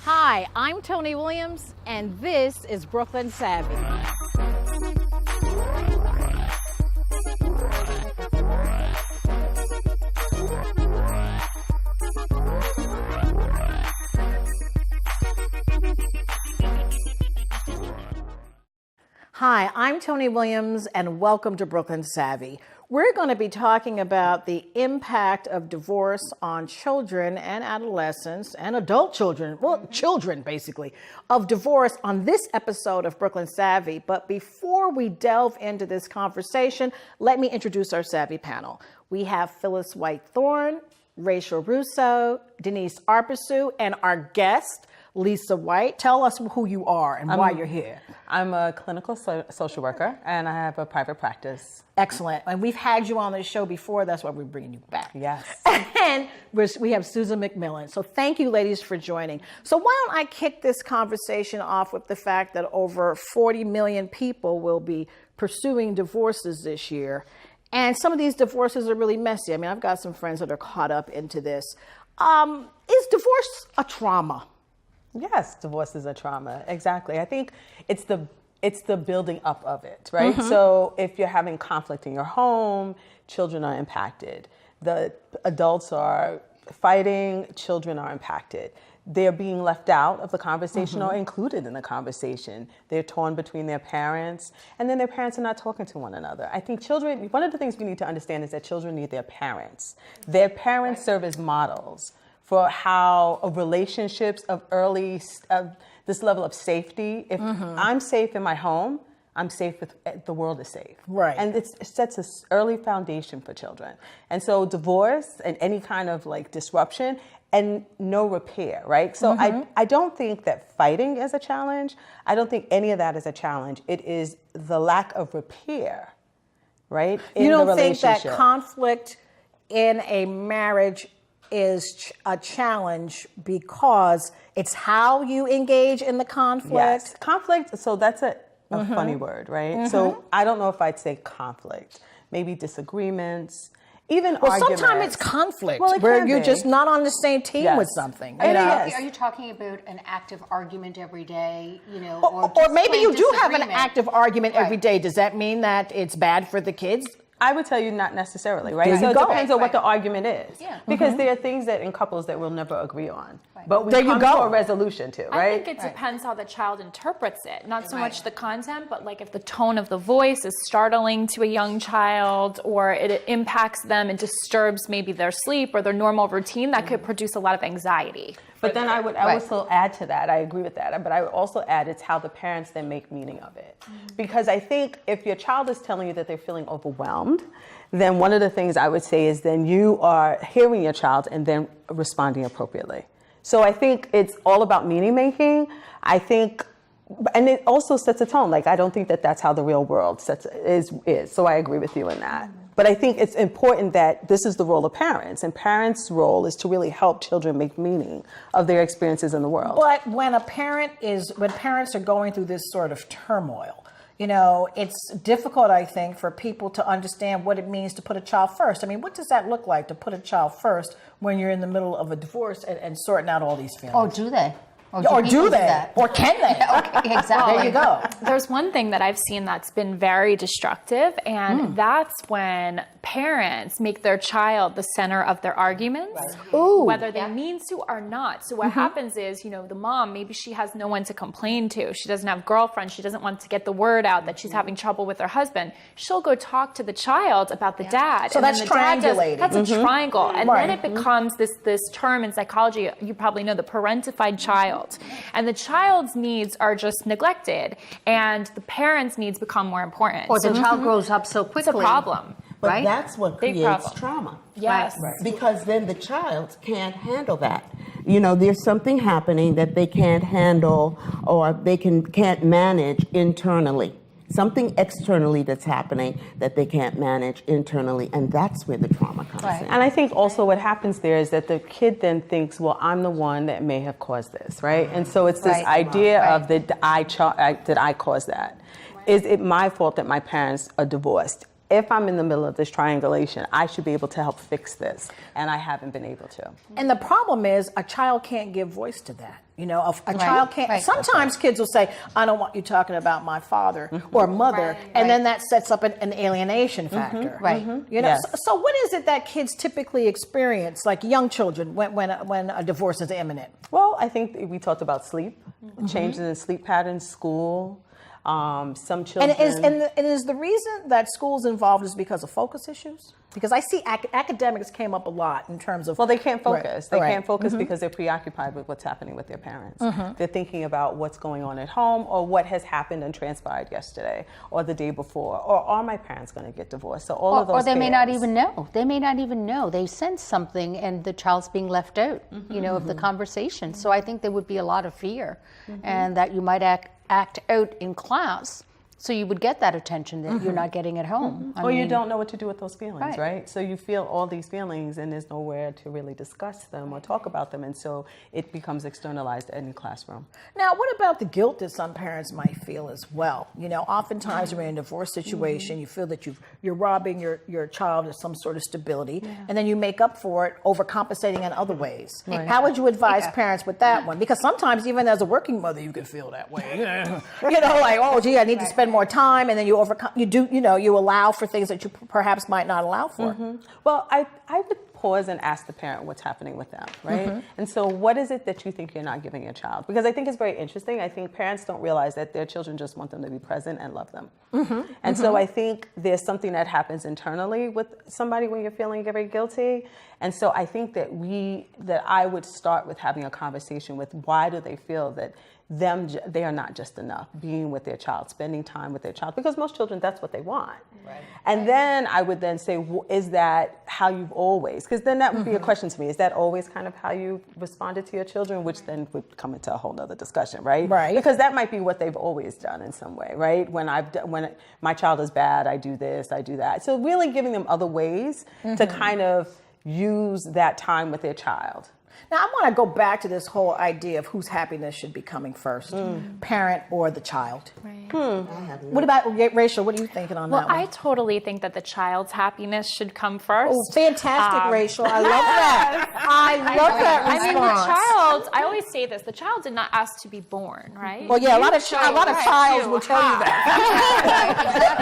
Hi, I'm Tony Williams, and this is Brooklyn Savvy. Hi, I'm Tony Williams, and welcome to Brooklyn Savvy. We're going to be talking about the impact of divorce on children and adolescents and adult children, well, children basically, of divorce on this episode of Brooklyn Savvy. But before we delve into this conversation, let me introduce our Savvy panel. We have Phyllis White-Thorne, Rachel Russo, Denise Arpasu, and our guest, Lisa White. Tell us who you are and why you're here. I'm a clinical social worker, and I have a private practice. Excellent. And we've had you on the show before. That's why we're bringing you back. Yes. And we have Susan McMillan. So thank you, ladies, for joining. So why don't I kick this conversation off with the fact that over 40 million people will be pursuing divorces this year. And some of these divorces are really messy. I mean, I've got some friends that are caught up into this. Is divorce a trauma? Yes, divorce is a trauma. Exactly. I think it's the building up of it, right? Mm-hmm. So if you're having conflict in your home, children are impacted. The adults are fighting, children are impacted. They're being left out of the conversation or included in the conversation. They're torn between their parents, and then their parents are not talking to one another. I think children, one of the things we need to understand is that children need their parents. Their parents serve as models for how relationships of this level of safety. If I'm safe in my home, I'm safe with the world is safe. Right. And it sets an early foundation for children. And so divorce and any kind of like disruption and no repair, right? So I don't think that fighting is a challenge. I don't think any of that is a challenge. It is the lack of repair, right? You don't think that conflict in a marriage is a challenge because it's how you engage in the conflict? Yes, conflict, so that's a funny word, right? So I don't know if I'd say conflict, maybe disagreements, even arguments. Sometimes it's conflict, well, where you're just not on the same team with something. You know? Are you talking about an active argument every day, or maybe you do have an active argument every day. Does that mean that it's bad for the kids? I would tell you not necessarily, right? So it depends on what the argument is. Yeah. Because there are things that in couples that we'll never agree on. Right. But we come to a resolution to, right? I think it depends how the child interprets it. Not so much the content, but like if the tone of the voice is startling to a young child or it impacts them and disturbs maybe their sleep or their normal routine, that could produce a lot of anxiety. But then I would also add to that, I agree with that, but I would also add it's how the parents then make meaning of it. Because I think if your child is telling you that they're feeling overwhelmed, then one of the things I would say is then you are hearing your child and then responding appropriately. So I think it's all about meaning making. I think, and it also sets a tone. Like, I don't think that that's how the real world is. So I agree with you in that. But I think it's important that this is the role of parents, and parents' role is to really help children make meaning of their experiences in the world. But when parents are going through this sort of turmoil, it's difficult, I think, for people to understand what it means to put a child first. I mean, what does that look like to put a child first when you're in the middle of a divorce and sorting out all these feelings? Or do they? Or do they? Or can they? Okay, exactly. There you go. There's one thing that I've seen that's been very destructive, and that's when parents make their child the center of their arguments, whether they mean to or not. So what happens is, the mom, maybe she has no one to complain to. She doesn't have girlfriends. She doesn't want to get the word out that she's having trouble with her husband. She'll go talk to the child about the dad. So that's triangulating. That's a triangle. And then it becomes this term in psychology, you probably know, the parentified child. And the child's needs are just neglected, and the parents' needs become more important. Or the child grows up so quickly. It's a problem. But that's what creates trauma. Yes. Right. Because then the child can't handle that. There's something happening that they can't handle or they can't manage internally. Something externally that's happening that they can't manage internally, and that's where the trauma comes in. And I think also what happens there is that the kid then thinks, well, I'm the one that may have caused this, right? And so it's this idea of did I cause that? Is it my fault that my parents are divorced? If I'm in the middle of this triangulation, I should be able to help fix this, and I haven't been able to. And the problem is a child can't give voice to that. You know, a child can't. right. Sometimes kids will say, "I don't want you talking about my father or mother," and then that sets up an alienation factor. Right. You know. Yes. So what is it that kids typically experience, like young children, when a divorce is imminent? Well, I think we talked about sleep, changes in sleep patterns, school. Some children. And is the reason that school's involved is because of focus issues? Because I see academics came up a lot in terms of. Well, they can't focus. Right. They can't focus because they're preoccupied with what's happening with their parents. They're thinking about what's going on at home or what has happened and transpired yesterday or the day before. Or are my parents going to get divorced? So all of those Or they may not cares. even know. They may not even know. They sense something and the child's being left out, of the conversation. So I think there would be a lot of fear and that you might act out in class. So you would get that attention that you're not getting at home. I Or you mean, don't know what to do with those feelings, Right. right? So you feel all these feelings and there's nowhere to really discuss them or talk about them. And so it becomes externalized in the classroom. Now, what about the guilt that some parents might feel as well? You know, oftentimes when you're in a divorce situation, you feel that you're robbing your child of some sort of stability, and then you make up for it overcompensating in other ways. How would you advise parents with that one? Because sometimes even as a working mother, you can feel that way. You know, like, oh, gee, I need to spend more time, and then you you allow for things that you perhaps might not allow for. Well, I would pause and ask the parent what's happening with them, right? And so what is it that you think you're not giving your child? Because I think it's very interesting. I think parents don't realize that their children just want them to be present and love them. And so I think there's something that happens internally with somebody when you're feeling very guilty. And so I think that I would start with having a conversation with why do they feel that they are not just enough being with their child, spending time with their child, because most children, that's what they want. Right. And then I would then say, is that how you've always, because then that would be a question to me, is that always kind of how you responded to your children, which then would come into a whole nother discussion, right? Right. Because that might be what they've always done in some way, right? When my child is bad, I do this, I do that. So really giving them other ways to kind of use that time with their child. Now, I want to go back to this whole idea of whose happiness should be coming first, parent or the child. Right. What about Rachel? What are you thinking on Well, that one? I totally think that the child's happiness should come first. Oh, fantastic, Rachel. I love that. I love that I mean, the response. child, I always say this, the child did not ask to be born, right? Well, yeah, a lot of childs will tell you that.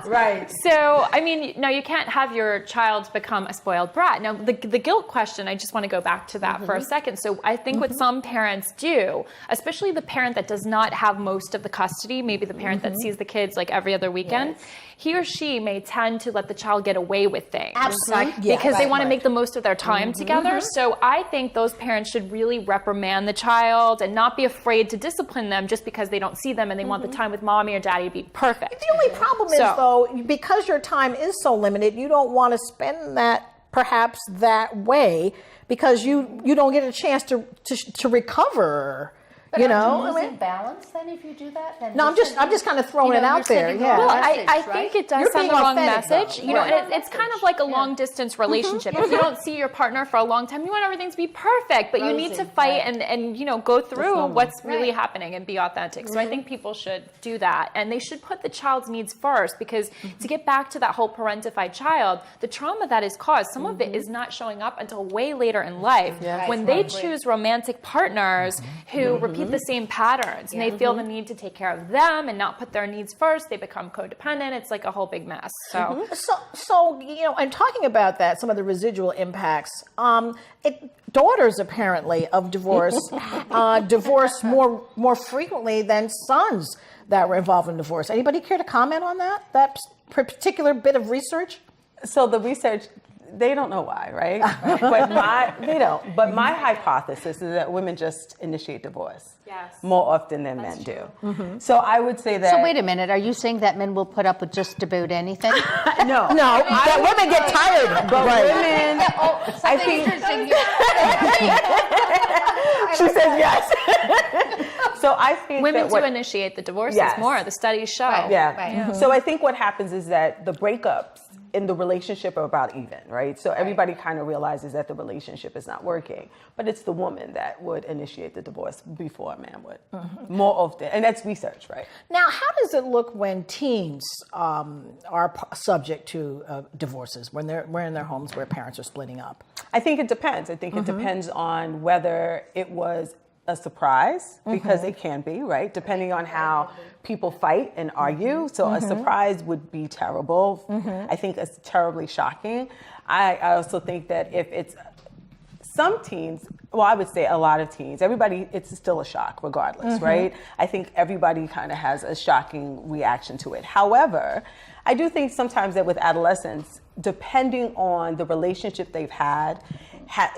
Right. So, I mean, no, you can't have your child become a spoiled brat. Now, the guilt question, I just want to go back to that for a second. So I think what some parents do, especially the parent that does not have most of the custody, maybe the parent that sees the kids like every other weekend, he or she may tend to let the child get away with things. Absolutely. Yeah, because they want to right. make the most of their time together. So I think those parents should really reprimand the child and not be afraid to discipline them just because they don't see them and they want the time with mommy or daddy to be perfect. The only problem is, though, because your time is so limited, you don't want to spend that perhaps that way because you don't get a chance to recover. But you know, aren't you losing balance then if you do that? Then No, I'm just kind of throwing it out there. Yeah. Well, message, I right? think it does You're send being the wrong authentic, message. though. You know, Right. and it's kind of like a long distance relationship. If you don't see your partner for a long time, you want everything to be perfect, but you need to fight and go through what's really happening and be authentic. So I think people should do that, and they should put the child's needs first, because to get back to that whole parentified child, the trauma that is caused, some of it is not showing up until way later in life when they choose romantic partners who repeat the same patterns, and they feel the need to take care of them and not put their needs first. They become codependent. It's like a whole big mess. So So and talking about that, some of the residual impacts. Daughters apparently of divorce divorce more frequently than sons that were involved in divorce. Anybody care to comment on that? That particular bit of research? So the research, they don't know why, right? They don't. But my hypothesis is that women just initiate divorce more often than men do. So I would say that. So wait a minute, are you saying that men will put up with just about anything? No, that women get tired. but women. I think she says yes. So I think women that do initiate the divorces Yes. more. The studies show. Yeah. So I think what happens is that the breakups in the relationship are about even, right? So everybody kind of realizes that the relationship is not working, but it's the woman that would initiate the divorce before a man would, more often, and that's research, right? Now, how does it look when teens are subject to divorces, when we're in their homes where parents are splitting up? I think it depends. I think it depends on whether it was a surprise, because it can be, right? Depending on how people fight and argue. So a surprise would be terrible. I think it's terribly shocking. I also think that if it's some teens, well, I would say a lot of teens, everybody, it's still a shock regardless, right? I think everybody kind of has a shocking reaction to it. However, I do think sometimes that with adolescents, depending on the relationship they've had,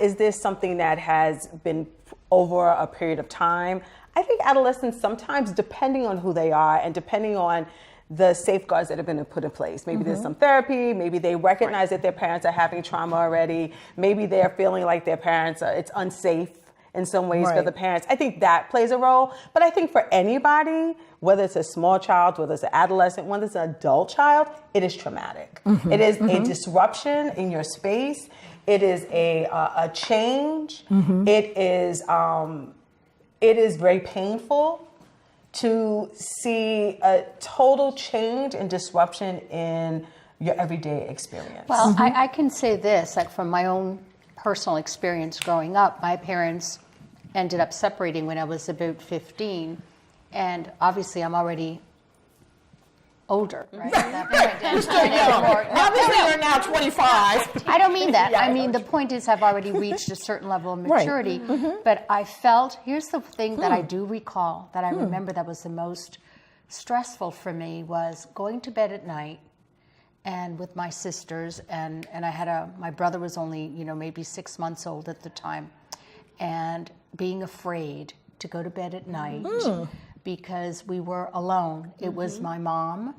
is this something that has been over a period of time? I think adolescents sometimes, depending on who they are and depending on the safeguards that have been put in place. Maybe there's some therapy, maybe they recognize that their parents are having trauma already, maybe they're feeling like their parents are, it's unsafe in some ways for the parents. I think that plays a role. But I think for anybody, whether it's a small child, whether it's an adolescent, whether it's an adult child, it is traumatic. It is a disruption in your space. It is a change. It is very painful to see a total change and disruption in your everyday experience. Well, I can say this, like from my own personal experience growing up, my parents ended up separating when I was about 15, and obviously I'm already older, right? At that point. You're still young. Obviously, you're now 25. I don't mean that. I mean, the point is I've already reached a certain level of maturity. But I felt, here's the thing that I do recall, that I remember that was the most stressful for me, was going to bed at night and with my sisters, and I had my brother was only, maybe 6 months old at the time, and being afraid to go to bed at night because we were alone. It was my mom,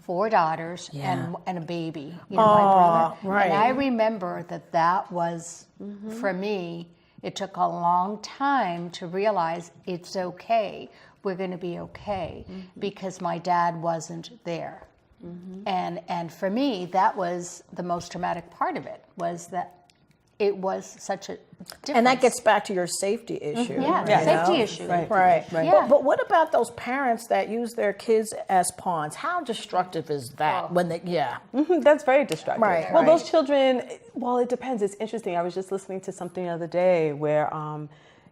4 daughters, and a baby, my brother. Right. And I remember that was, for me, it took a long time to realize it's okay. We're going to be okay, because my dad wasn't there. And for me, that was the most traumatic part of it, was that it was such a difference. And that gets back to your safety issue. Safety issue. Right. Yeah. But what about those parents that use their kids as pawns? How destructive is that? When they, That's very destructive. Right, Well, right. those children, well, it depends. It's interesting. I was just listening to something the other day where,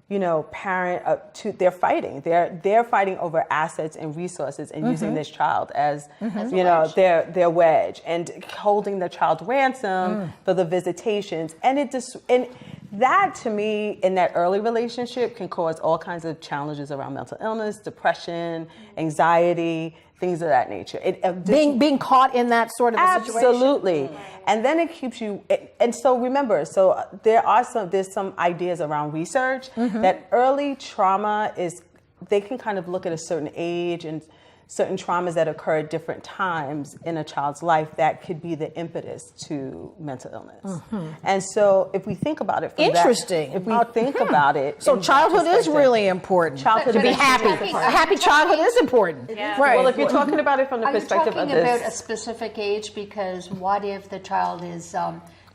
they're fighting. They're fighting over assets and resources and using this child as, their wedge, and holding the child ransom for the visitations. And that, to me, in that early relationship, can cause all kinds of challenges around mental illness, depression, anxiety, things of that nature. being caught in that sort of a situation. Absolutely. And then it keeps you, and so remember, there's some ideas around research that early trauma they can kind of look at a certain age and certain traumas that occur at different times in a child's life that could be the impetus to mental illness. And so if we think about it from Interesting. if we think about it. So in that childhood is perspective, really important. Childhood to be is happy. really A happy childhood is important. Right. Well, if you're talking about it from the Are you perspective talking of this. about a specific age? Because what if the child is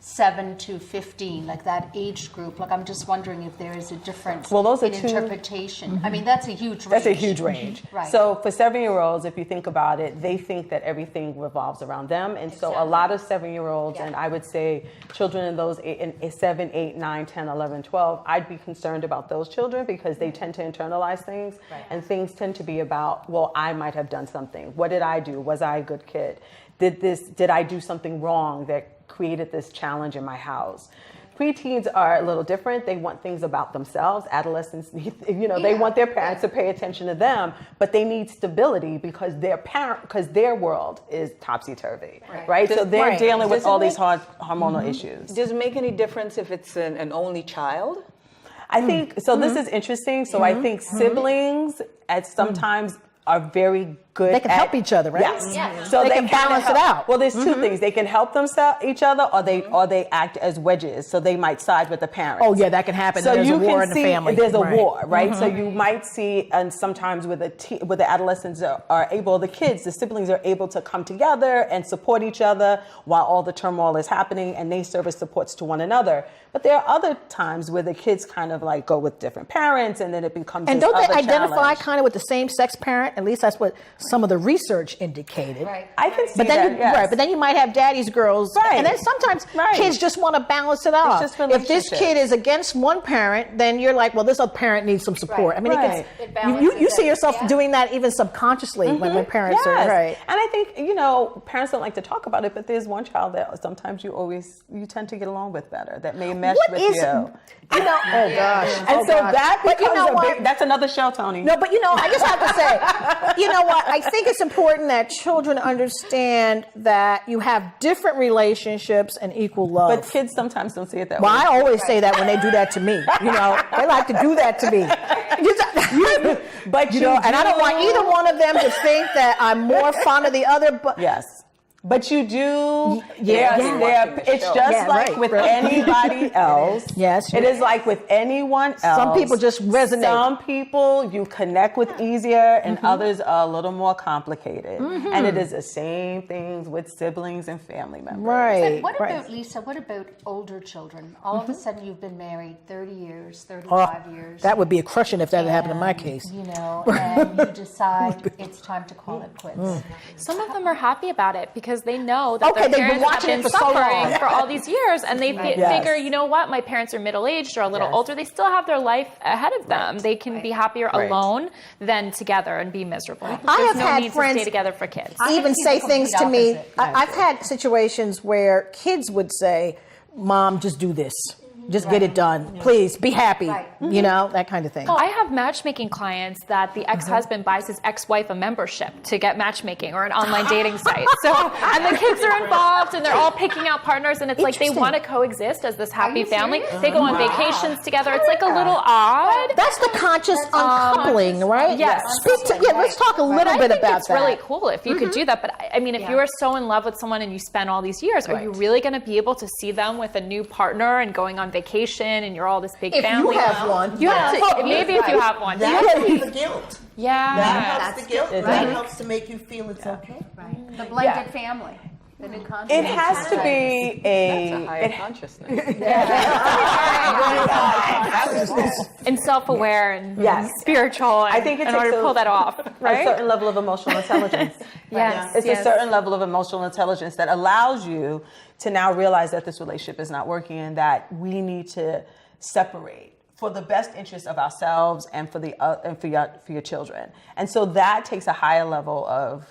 7 to 15, like that age group? Like, I'm just wondering if there is a difference those are in two- interpretation. I mean, that's a huge range. That's a huge range. Right. So for 7-year-olds, if you think about it, they think that everything revolves around them. And so a lot of 7-year-olds, and I would say children in those 7, 8, 9, 10, 11, 12, I'd be concerned about those children because they tend to internalize things. And things tend to be about, well, I might have done something. What did I do? Was I a good kid? Did I do something wrong that created this challenge in my house? Preteens are a little different. They want things about themselves. Adolescents need, they want their parents to pay attention to them, but they need stability because their world is topsy-turvy, right? So they're dealing with all these hard hormonal issues. Does it make any difference if it's an only child? I think, so this is interesting. So I think siblings sometimes are very good. They can help each other, right? Yes. So They can balance it out. Well, there's two things. They can help each other, or they act as wedges. So they might side with the parents. Oh, yeah, that can happen. There's a war in the family. There's a Right. war, right? So you might see, and sometimes with the adolescents the siblings are able to come together and support each other while all the turmoil is happening, and they serve as supports to one another. But there are other times where the kids kind of like go with different parents, and then it becomes And this don't they other identify challenge. kind of with the same sex parent? At least that's what some of the research indicated. Right. I can see But then, that, yes. right, but then you might have daddy's girls, Right. and then sometimes Right. kids just want to balance it out. just If this relationship. kid is against one parent, then you're like, well, this other parent needs some support. Right. I mean, Right. It you see balances yourself out, yeah. doing that even subconsciously when parents are Yes. right. And I think, parents don't like to talk about it, but there's one child that sometimes you tend to get along with better, that may mesh What with is- you. Oh gosh. And Oh, so gosh. that But you becomes know what? that's another show, Tony. No, but I just have to say, you know what? I think it's important that children understand that you have different relationships and equal love. But kids sometimes don't see it that Well, way. I always say that when they do that to me. They like to do that to me. But And I don't want either one of them to think that I'm more fond of the other. But Yes. But you do, Yeah. it's just Yeah, like right, with right. anybody else. Yes. It is like with anyone else. Some people just resonate. Some people you connect with easier and others are a little more complicated. And it is the same things with siblings and family members. right. What right. about, Lisa, what about older children? All of a sudden you've been married 30 years, Oh, 35 years. that would be a crushing if that had happened in my and, case. And you decide it's time to call it quits. Some of them are happy about it because they know that Okay, their they've been parents have watching it been for so long. suffering for all these years, and they Yes. figure, you know what, my parents are middle-aged or a little Yes. older. They still have their life ahead of them. They can be happier Right. alone than together and be miserable. I There's have no had need friends- to stay together for kids. Even have seen say the things to complete me. opposite. I've had situations where kids would say, "Mom, just do this. Just get it done. Please be happy." Right. That kind of thing. I have matchmaking clients that the ex-husband buys his ex-wife a membership to get matchmaking or an online dating site. So, and the kids are involved and they're all picking out partners, and it's like they Interesting. want to coexist as this happy you family. serious? They go on vacations together. It's like a little odd. That's the conscious uncoupling, right? yes. Let's talk a little I bit think about it's that. really cool if you could do that. But I mean, if you are so in love with someone and you spend all these years, are you really going to be able to see them with a new partner and going on vacation and you're all this big If family? you have one, You have to, maybe if you have one. That helps the guilt. Yeah. That helps the guilt. Right. That helps to make you feel it's okay. The blended family. The new concept. It has to be It's a higher consciousness. And self-aware and Yes. spiritual and, I think it in takes order to pull that off, a right? certain level of emotional intelligence. Yes, It's yes. a certain level of emotional intelligence that allows you to now realize that this relationship is not working and that we need to separate for the best interest of ourselves and for your children. And so that takes a higher level of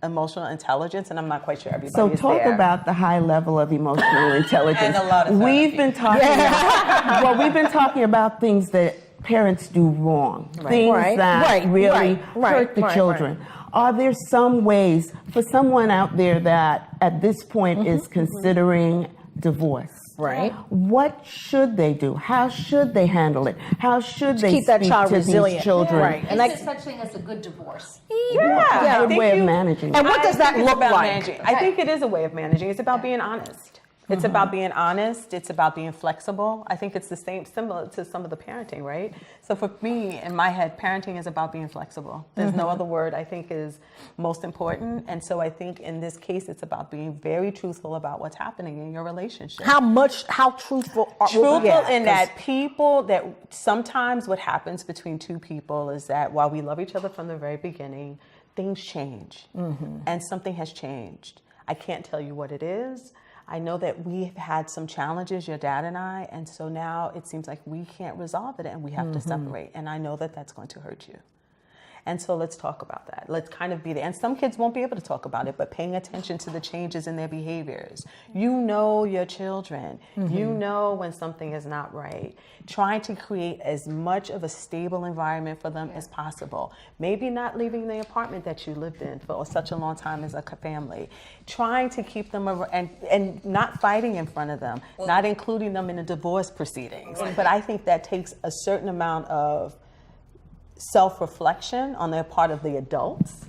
emotional intelligence, and I'm not quite sure everybody So is talk there. about the high level of emotional intelligence. And a lot of we've therapy. been talking. We've been talking about things that parents do wrong, things Right. that Right. really Right. hurt the Right. children. Are there some ways for someone out there that at this point is considering divorce? Right. What should they do? How should they handle it? How should they keep that speak child to resilient. these children? Right. Is And there such thing as a good divorce? Yeah, Good way of managing. And what does that think it's look about like? managing. I think it is a way of managing. It's about being honest. It's about being honest. It's about being flexible. I think it's the same, similar to some of the parenting, right? So for me, in my head, parenting is about being flexible. There's no other word I think is most important. And so I think in this case, it's about being very truthful about what's happening in your relationship. how truthful are Truthful yeah, in 'cause- that sometimes what happens between two people is that while we love each other from the very beginning, things change and something has changed. I can't tell you what it is. I know that we've had some challenges, your dad and I, and so now it seems like we can't resolve it and we have to separate. And I know that that's going to hurt you. And so let's talk about that. Let's kind of be there. And some kids won't be able to talk about it, but paying attention to the changes in their behaviors. You know your children. You know when something is not right. Trying to create as much of a stable environment for them as possible. Maybe not leaving the apartment that you lived in for such a long time as a family. Trying to keep them and not fighting in front of them, not including them in the divorce proceedings. But I think that takes a certain amount of self-reflection on the part of the adults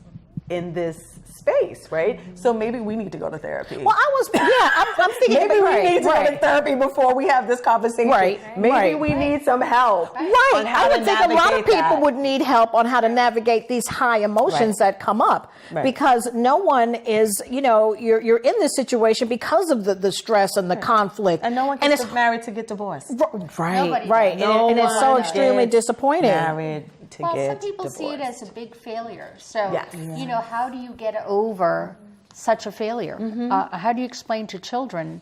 in this space, right? So maybe we need to go to therapy. Well, I'm thinking Maybe we right, need to go to right. therapy before we have this conversation. Right, Maybe right. we need some help. Right. On how I to would think a lot of navigate people that. would need help on how to navigate these high emotions that come up Right. because no one is, you're in this situation because of the stress and the conflict. And no one gets married to get divorced. Right, Nobody right. does. And it's so one extremely gets disappointing. Married to Well, get some people see it divorced. as a big failure. So, Yes. how do you get over such a failure? How do you explain to children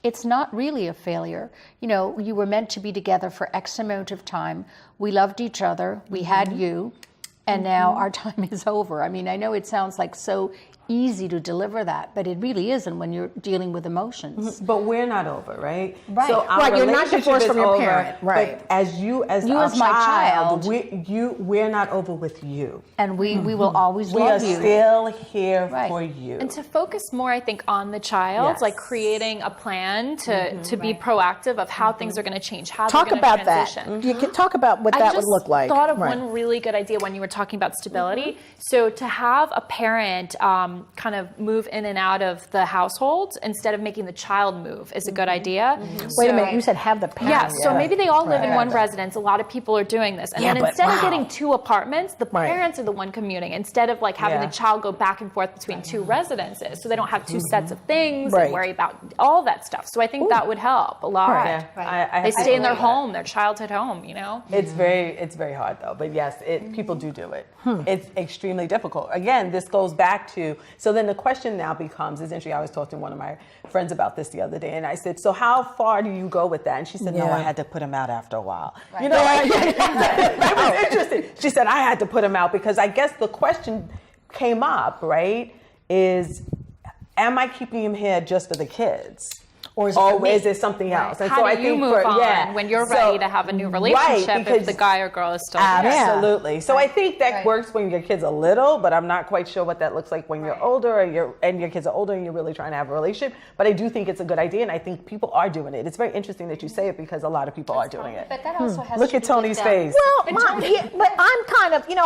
it's not really a failure? You were meant to be together for X amount of time. We loved each other. We had you. And now our time is over. I mean, I know it sounds like so easy to deliver that, but it really isn't when you're dealing with emotions. But we're not over, right? Right. So our Right, you're not relationship divorced is from your over, parent, right. But as You our as my child. we're not over with you. And we will always We are love you. still here Right. for you. And to focus more, I think, on the child, Yes. like creating a plan to be proactive of how things are going to change, how Talk they're going to about that. transition. You can talk about what I that just would look like. thought of Right. one really good idea when you were talking about stability. So to have a parent kind of move in and out of the household instead of making the child move is a good idea. Wait a minute, you said have the parent. Yeah, so maybe they all live in one residence. A lot of people are doing this. And Yeah, then but instead of wow. getting two apartments, the Right. parents are the one commuting instead of like having Yeah. the child go back and forth between two residences. So they don't have two sets of things Right. and worry about all that stuff. So I think that would help a lot. Right. Yeah. I They have to stay in their agree with that. home, their childhood home, It's very hard though. But yes, people do it. It's extremely difficult. Again, this goes back to, so then the question now becomes, is interesting. I was talking to one of my friends about this the other day, and I said, so how far do you go with that? And she said, no, Yeah. I had to put him out after a while. You know, it was interesting. She said, I had to put him out because I guess the question came up, right, is, am I keeping him here just for the kids? Or is it for me? is it something else? And How so do I you think move on yeah. when you're So- ready to have a new relationship if because- the guy or girl is still there? Absolutely. So I think that works when your kids are little, but I'm not quite sure what that looks like when you're older or your kids are older and you're really trying to have a relationship. But I do think it's a good idea, and I think people are doing it. It's very interesting that you say it because a lot of people are doing it. But that also has Look to at do with Tony's them. face. Well, but I'm kind of, I can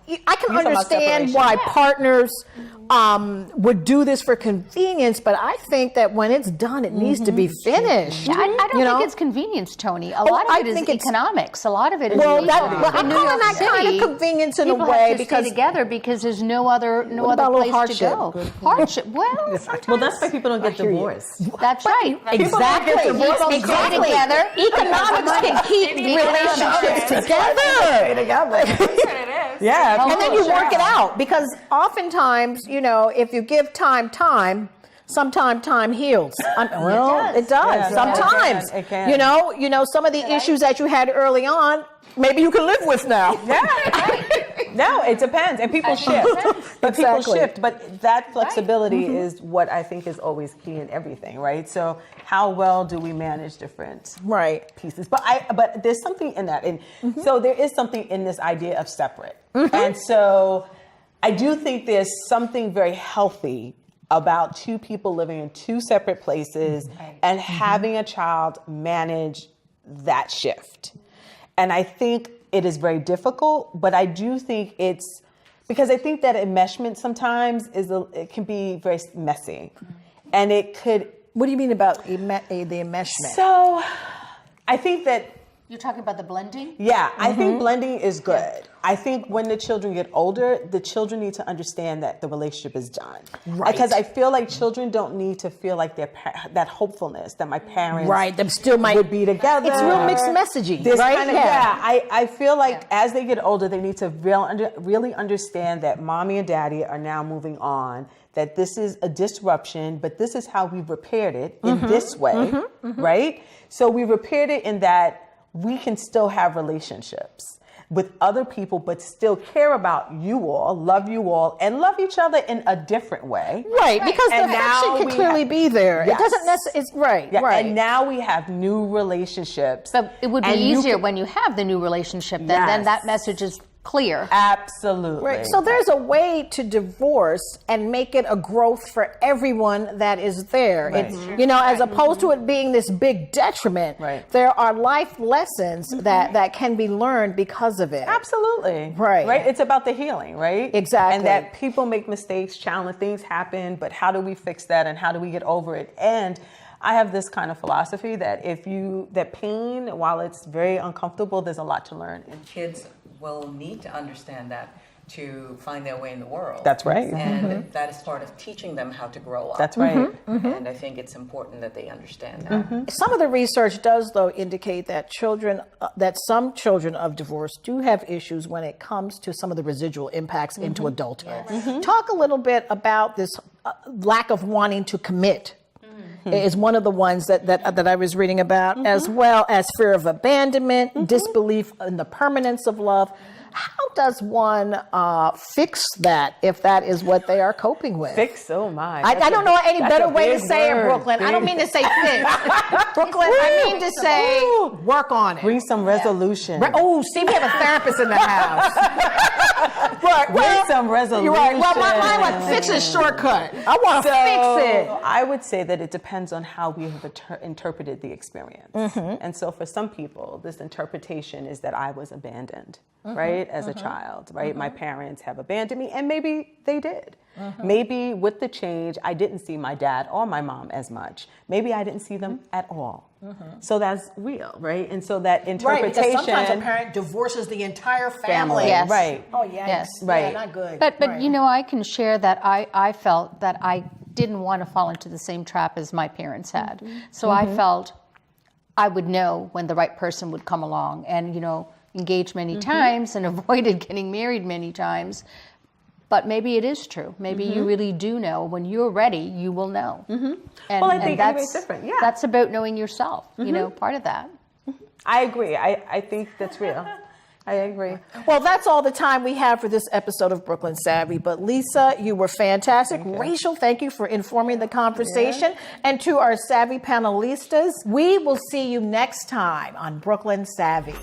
You're talking about understand separation. why partners would do this for convenience, but I think that when it's done, it needs to be finished. I don't You know? think it's convenience, Tony. A lot I of it is think it's- economics. A lot of it is Well, in I'm New calling York that kind City, of convenience in a people way have to because stay together because there's no other about a little place to hardship? go. Hardship. Well, Well, that's why people don't get divorced. that's right. Exactly. People stay together. Economics can keep relationships together. Yeah. And then you work it out because oftentimes, if you give time, sometimes time heals. It does. Yeah, Sometimes, it can. some of the issues that you had early on, maybe you can live with now. No, it depends, and people shift. But people Exactly. shift. But that flexibility is what I think is always key in everything, right? So, how well do we manage different Right. pieces? But there's something in that, and so there is something in this idea of separate, and so I do think there's something very healthy about two people living in two separate places and having a child manage that shift. And I think it is very difficult, but I do think it's because I think that enmeshment sometimes it can be very messy, and it could. What do you mean about the enmeshment? So, I think that You're talking about the blending? I think blending is good. I think when the children get older, the children need to understand that the relationship is done. Right. Because I feel like children don't need to feel like that hopefulness that my parents Them still might would be together. It's real mixed messaging, This right? kind of, I feel like as they get older, they need to really understand that mommy and daddy are now moving on, that this is a disruption, but this is how we've repaired it in this way, right? So we repaired it in that we can still have relationships with other people, but still care about you all, love you all, and love each other in a different way. Right, because And the now affection can we clearly have- be there. Yes. It doesn't necessarily, it's right, Yeah, right. And now we have new relationships. But it would be And you easier can- when you have the new relationship. Then Yes. that message is clear. Absolutely. Right. So there's a way to divorce and make it a growth for everyone that is there. Right. It's, as opposed to it being this big detriment, Right. there are life lessons that can be learned because of it. Absolutely. Right. Right. It's about the healing, right? Exactly. And that people make mistakes, challenge things happen, but how do we fix that and how do we get over it? And I have this kind of philosophy that that pain, while it's very uncomfortable, there's a lot to learn. Kids will need to understand that to find their way in the world. That's right. And that is part of teaching them how to grow up. That's right. And I think it's important that they understand that. Some of the research does, though, indicate that some children of divorce do have issues when it comes to some of the residual impacts into adulthood. Talk a little bit about this lack of wanting to commit. Is one of the ones that I was reading about, as well as fear of abandonment, disbelief in the permanence of love. How does one fix that if that is what they are coping with? Fix, oh my. I don't know any that's better a way to big say it, word. Brooklyn. I don't mean to say fix. Brooklyn, I mean to say work on it. Bring some resolution. Oh, see, we have a therapist in the house. Right, Bring some resolution. You're right. Well, mine like fix is shortcut. I want to fix it. I would say that it depends on how we have interpreted the experience. And so for some people, this interpretation is that I was abandoned, right, as a child, right? My parents have abandoned me, and maybe they did. Maybe with the change, I didn't see my dad or my mom as much. Maybe I didn't see them at all. So that's real, right? And so that interpretation. Right, because sometimes a parent divorces the entire family. Yes. Right. Oh, yeah. Yes. Right. Yeah, not good. But Right. I can share that I felt that I didn't want to fall into the same trap as my parents had. So I felt I would know when the right person would come along, and engaged many times and avoided getting married many times. But maybe it is true. Maybe you really do know. When you're ready, you will know. And, Well, I think that's everybody's different. Yeah. That's about knowing yourself. Part of that. I agree. I think that's real. I agree. Well, that's all the time we have for this episode of Brooklyn Savvy. But Lisa, you were fantastic. Rachel, thank you for informing the conversation. And to our Savvy panelistas, we will see you next time on Brooklyn Savvy.